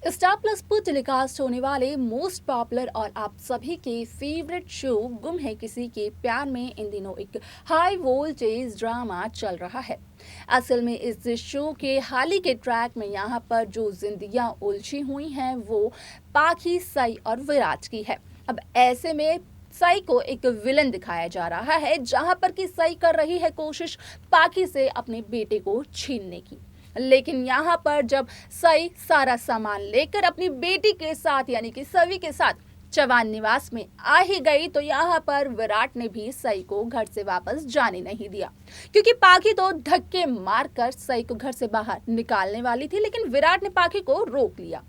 Star plus पर telecast होने वाले मोस्ट पॉपुलर और आप सभी के फेवरेट शो गुम है किसी के प्यार में इन दिनों एक हाई वोल्टेज ड्रामा चल रहा है। असल में इस शो के हाल ही के ट्रैक में यहाँ पर जो जिंदगियां उलझी हुई हैं वो पाखी, सई और विराज की है। अब ऐसे में सई को एक विलन दिखाया जा रहा है, जहां पर कि सई कर रही है कोशिश पाखी से अपने बेटे को छीनने की। लेकिन यहाँ पर जब सई सारा सामान लेकर अपनी बेटी के साथ यानी कि सवी के साथ चवान निवास में आ ही गई, तो यहाँ पर विराट ने भी सई को घर से वापस जाने नहीं दिया, क्योंकि पाखी तो धक्के मारकर सई को घर से बाहर निकालने वाली थी, लेकिन विराट ने पाखी को रोक लिया।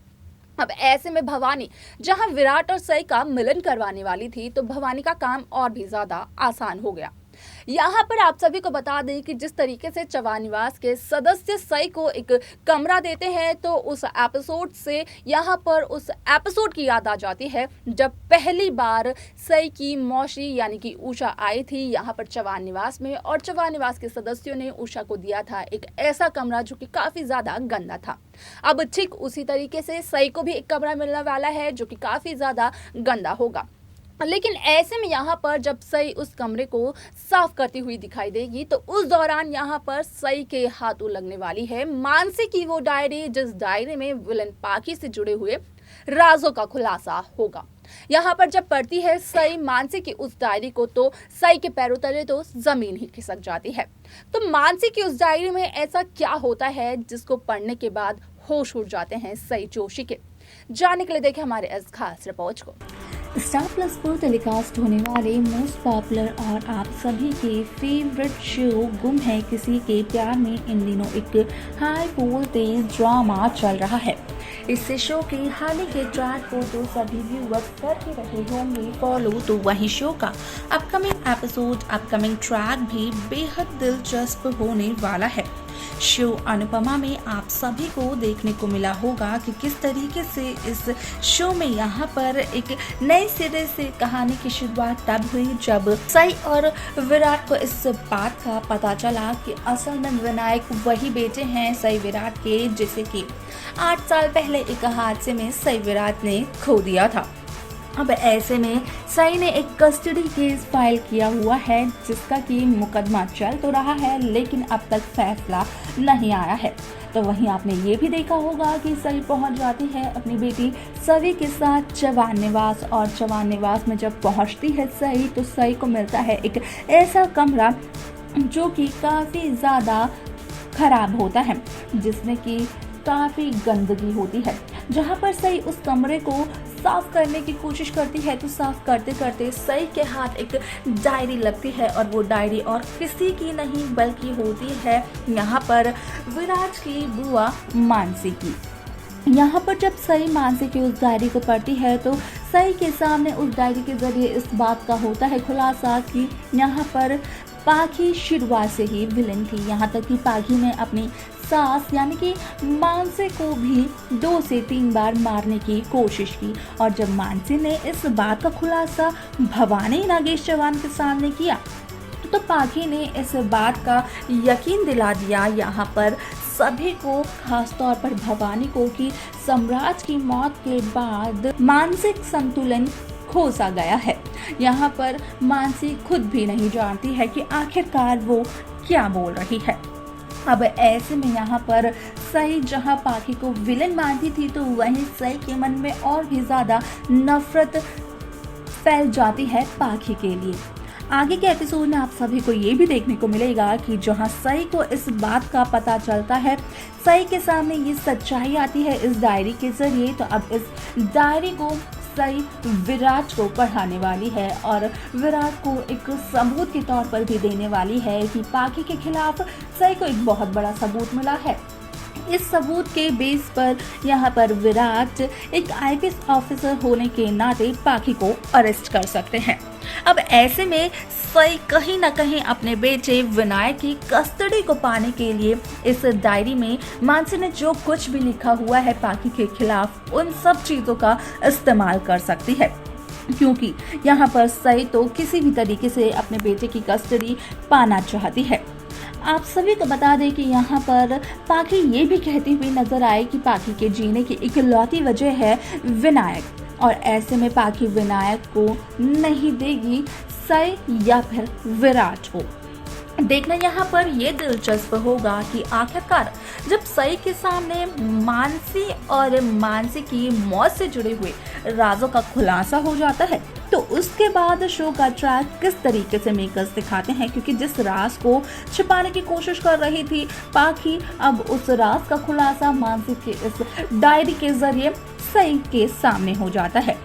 अब ऐसे में भवानी जहां विराट और सई का मिलन करवाने वाली थी, तो भवानी का काम और भी ज्यादा आसान हो गया। यहाँ पर आप सभी को बता दें कि जिस तरीके से चवा निवास के सदस्य सई को एक कमरा देते हैं, तो उस एपिसोड से यहाँ पर उस एपिसोड की याद आ जाती है जब पहली बार सई की मौसी यानी कि उषा आई थी यहाँ पर चवा निवास में, और चवा निवास के सदस्यों ने उषा को दिया था एक ऐसा कमरा जो कि काफी ज्यादा गंदा था। अब ठीक उसी तरीके से सई को भी एक कमरा मिलने वाला है जो कि काफी ज्यादा गंदा होगा। लेकिन ऐसे में यहाँ पर जब सई उस कमरे को साफ करती हुई दिखाई देगी, तो उस दौरान यहाँ पर सई के हाथों लगने वाली है मानसी की वो डायरी, जिस डायरी में विलन पाखी से जुड़े हुए राजों का खुलासा होगा। यहाँ पर जब पढ़ती है सई मानसी की उस डायरी को, तो सई के पैरों तले तो जमीन ही खिसक जाती है। तो मानसी की उस डायरी में ऐसा क्या होता है जिसको पढ़ने के बाद होश उड़ जाते हैं सई जोशी के? जानने के लिए देखें हमारे इस खास रिपोर्ट को। स्टार प्लस पर टेलीकास्ट होने वाले मोस्ट पॉपुलर और आप सभी के फेवरेट शो गुम है किसी के प्यार में इन दिनों एक हाई वोल्टेज ड्रामा चल रहा है। इस शो के हाल ही के ट्रैक को तो सभी व्यूअर्स कर ही रहे होंगे फॉलो, तो वही शो का अपकमिंग एपिसोड, अपकमिंग ट्रैक भी बेहद दिलचस्प होने वाला है। शो अनुपमा में आप सभी को देखने को मिला होगा कि किस तरीके से इस शो में यहाँ पर एक नए सिरे से कहानी की शुरुआत तब हुई जब सई और विराट को इस बात का पता चला कि असल में विनायक वही बेटे हैं सई विराट के, जिसे कि 8 साल पहले एक हादसे में सई विराट ने खो दिया था। अब ऐसे में सई ने एक कस्टडी केस फाइल किया हुआ है, जिसका कि मुकदमा चल तो रहा है लेकिन अब तक फैसला नहीं आया है। तो वहीं आपने ये भी देखा होगा कि सई पहुंच जाती है अपनी बेटी सवी के साथ चवान निवास, और चवान निवास में जब पहुंचती है सई, तो सई को मिलता है एक ऐसा कमरा जो कि काफ़ी ज़्यादा खराब होता है, जिसमें कि काफ़ी गंदगी होती है। जहाँ पर सई उस कमरे को साफ करने की कोशिश करती है, तो साफ करते करते सई के हाथ एक डायरी लगती है, और वो डायरी और किसी की नहीं बल्कि होती है यहाँ पर विराज की बुआ मानसी की। यहाँ पर जब सई मानसी की उस डायरी को पढ़ती है, तो सई के सामने उस डायरी के जरिए इस बात का होता है खुलासा कि यहाँ पर पाखी शुरुआत से ही विलन थी। यहाँ तक कि पाखी ने अपनी सास यानी कि मानसी को भी 2 से 3 बार मारने की कोशिश की, और जब मानसी ने इस बात का खुलासा भवानी नागेश चौहान के सामने किया, तो पाखी ने इस बात का यकीन दिला दिया यहाँ पर सभी को, खासतौर पर भवानी को, कि सम्राट की मौत के बाद मानसिक संतुलन खो सा गया है। यहाँ पर मानसी खुद भी नहीं जानती है कि आखिरकार वो क्या बोल रही है। अब ऐसे में यहाँ पर सई जहाँ पाखी को विलन मानती थी, तो वहीं सई के मन में और भी ज़्यादा नफरत फैल जाती है पाखी के लिए। आगे के एपिसोड में आप सभी को ये भी देखने को मिलेगा कि जहाँ सई को इस बात का पता चलता है, सई के सामने ये सच्चाई आती है इस डायरी के जरिए, तो अब इस डायरी को सई विराट को पढ़ाने वाली है, और विराट को एक सबूत के तौर पर भी देने वाली है कि पाखी के खिलाफ सई को एक बहुत बड़ा सबूत मिला है। इस सबूत के बेस पर यहाँ पर विराट एक आईपीएस ऑफिसर होने के नाते पाखी को अरेस्ट कर सकते हैं। अब ऐसे में सई कहीं ना कहीं अपने बेटे विनायक की कस्टडी को पाने के लिए इस डायरी में मानसी ने जो कुछ भी लिखा हुआ है पाखी के खिलाफ, उन सब चीज़ों का इस्तेमाल कर सकती है, क्योंकि यहाँ पर सई तो किसी भी तरीके से अपने बेटे की कस्टडी पाना चाहती है। आप सभी को बता दें कि यहाँ पर पाखी ये भी कहती हुई नजर आए कि पाखी के जीने की इकलौती वजह है विनायक, और ऐसे में पाखी विनायक को नहीं देगी सई या फिर विराट को। देखना यहाँ पर ये दिलचस्प होगा कि आखिरकार जब सई के सामने मानसी और मानसी की मौत से जुड़े हुए राजों का खुलासा हो जाता है तो उसके बाद शो का ट्रैक किस तरीके से मेकर्स दिखाते हैं, क्योंकि जिस राज को छिपाने की कोशिश कर रही थी पाखी, अब उस राज का खुलासा मानसी के इस डायरी के जरिए सई के सामने हो जाता है।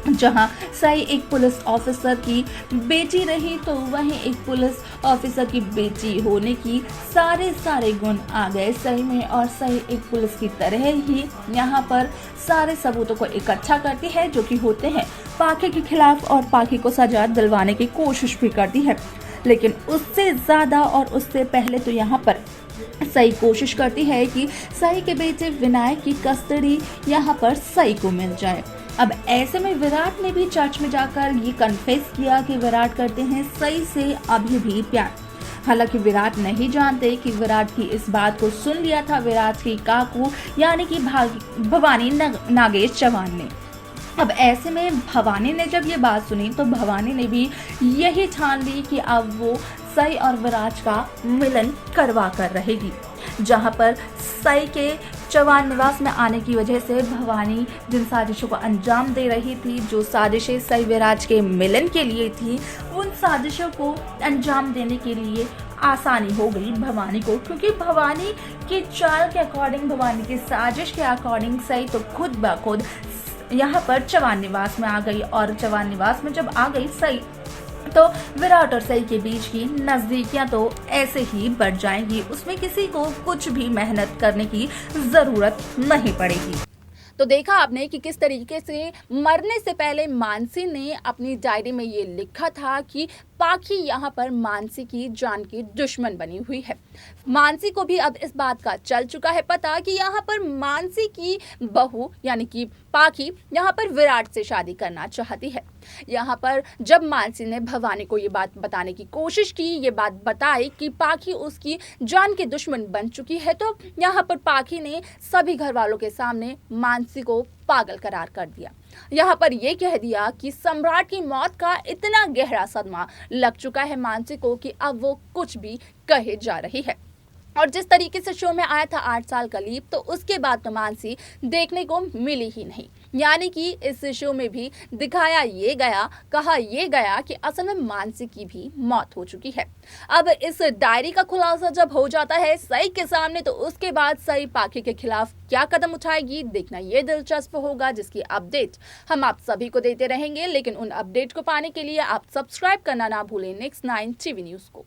जहां सई एक पुलिस ऑफिसर की बेटी रही तो वहीं एक पुलिस ऑफिसर की बेटी होने की सारे गुण आ गए सई में, और सई एक पुलिस की तरह ही यहां पर सारे सबूतों को इकट्ठा करती है जो कि होते हैं पाखी के खिलाफ, और पाखी को सजा दिलवाने की कोशिश भी करती है। लेकिन उससे ज़्यादा और उससे पहले तो यहाँ पर सई कोशिश करती है कि सई के बेटे विनायक की कस्टडी यहाँ पर सई को मिल जाए। अब ऐसे में विराट ने भी चर्च में जाकर ये कन्फेस किया कि विराट करते हैं सई से अभी भी प्यार। हालांकि विराट नहीं जानते कि विराट की इस बात को सुन लिया था विराट की काकू यानी कि भवानी नागेश चौहान ने। अब ऐसे में भवानी ने जब ये बात सुनी तो भवानी ने भी यही ठान ली कि अब वो सई और विराट का मिलन करवा कर रहेगी। जहां पर सई के चौहान निवास में आने की वजह से भवानी जिन साजिशों को अंजाम दे रही थी, जो साजिशें सई विराट के मिलन के लिए थी, उन साजिशों को अंजाम देने के लिए आसानी हो गई भवानी को, क्योंकि भवानी की चाल के अकॉर्डिंग, भवानी की साजिश के अकॉर्डिंग सई तो खुद ब खुद यहाँ पर चौहान निवास में आ गई, और चौहान निवास में जब आ गई सई तो विराट और सई के बीच की नजदीकियां तो ऐसे ही बढ़ जाएंगी, उसमें किसी को कुछ भी मेहनत करने की जरूरत नहीं पड़ेगी। तो देखा आपने कि किस तरीके से मरने से पहले मानसी ने अपनी डायरी में ये लिखा था कि पाखी यहाँ पर मानसी की जान की दुश्मन बनी हुई है। मानसी को भी अब इस बात का चल चुका है पता कि यहाँ पर मानसी की बहू यानी कि पाखी यहाँ पर विराट से शादी करना चाहती है। यहाँ पर जब मानसी ने भवानी को ये बात बताने की कोशिश की, ये बात बताई कि पाखी उसकी जान की दुश्मन बन चुकी है, तो यहाँ पर पाखी ने सभी घर वालों के सामने मानसी को पागल करार कर दिया। यहाँ पर यह कह दिया कि सम्राट की मौत का इतना गहरा सदमा लग चुका है मानसी को कि अब वो कुछ भी कहे जा रही है। और जिस तरीके से शो में आया था 8 साल का लीप, तो उसके बाद तो मानसी देखने को मिली ही नहीं। यानी कि इस शो में भी दिखाया ये गया, कहा ये गया कि असल में मानसी की भी मौत हो चुकी है। अब इस डायरी का खुलासा जब हो जाता है सई के सामने, तो उसके बाद सई पाखी के खिलाफ क्या कदम उठाएगी, देखना ये दिलचस्प होगा, जिसकी अपडेट हम आप सभी को देते रहेंगे। लेकिन उन अपडेट को पाने के लिए आप सब्सक्राइब करना ना भूलें नेक्स्ट 9 टीवी न्यूज़ को।